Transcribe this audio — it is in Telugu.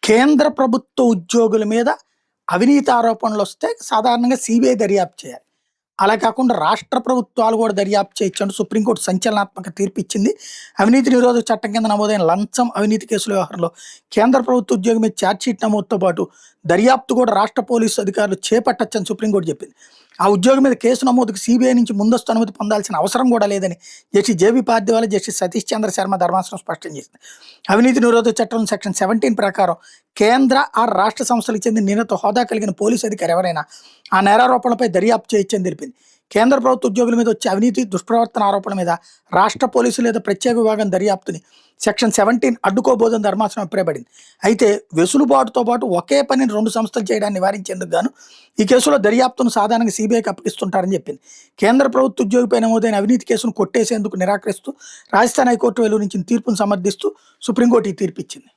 కేంద్ర ప్రభుత్వ ఉద్యోగుల మీద అవినీతి ఆరోపణలొస్తే సాధారణంగా సీబీఐ దర్యాప్తు చేయాలి. అలా కాకుండా రాష్ట్ర ప్రభుత్వాలు కూడా దర్యాప్తు చేయొచ్చంటూ సుప్రీంకోర్టు సంచలనాత్మక తీర్పిచ్చింది. అవినీతి నిరోధక చట్టం కింద నమోదైన లంచం, అవినీతి కేసుల వ్యవహారంలో కేంద్ర ప్రభుత్వ ఉద్యోగి మీద ఛార్జ్‌షీట్ నమోదుతో పాటు దర్యాప్తు కూడా రాష్ట్ర పోలీసు అధికారులు చేపట్టొచ్చని సుప్రీంకోర్టు చెప్పింది. ఆ ఉద్యోగి మీద కేసు నమోదుకు సీబీఐ నుంచి ముందస్తు అనుమతి పొందాల్సిన అవసరం కూడా లేదని Justice J B Pardiwala, Justice Satish Chandra Sharma ధర్మాసనం స్పష్టం చేసింది. అవినీతి నిరోధక చట్టం సెక్షన్ 17 ప్రకారం కేంద్ర రాష్ట్ర సంస్థలకు చెందిన నిన్నత హోదా కలిగిన పోలీసు అధికారి ఎవరైనా ఆ నేరారోపణలపై దర్యాప్తు చేయొచ్చని తెలిపింది. కేంద్ర ప్రభుత్వ ఉద్యోగుల మీద వచ్చే అవినీతి, దుష్ప్రవర్తన ఆరోపణల మీద రాష్ట్ర పోలీసు లేదా ప్రత్యేక విభాగం దర్యాప్తుని సెక్షన్ 17 అడ్డుకోబోదని ధర్మాసనం అభిప్రాయపడింది. అయితే వెసులుబాటుతో పాటు ఒకే పనిని 2 సంస్థలు చేయడాన్ని నివారించేందుకు గాను ఈ కేసులో దర్యాప్తును సాధారణంగా సీబీఐకి అప్పగిస్తుంటారని చెప్పింది. కేంద్ర ప్రభుత్వ ఉద్యోగిపై నమోదైన అవినీతి కేసును కొట్టేసేందుకు నిరాకరిస్తూ రాజస్థాన్ హైకోర్టు వెలువరించిన తీర్పును సమర్థిస్తూ సుప్రీంకోర్టు ఈ తీర్పు ఇచ్చింది.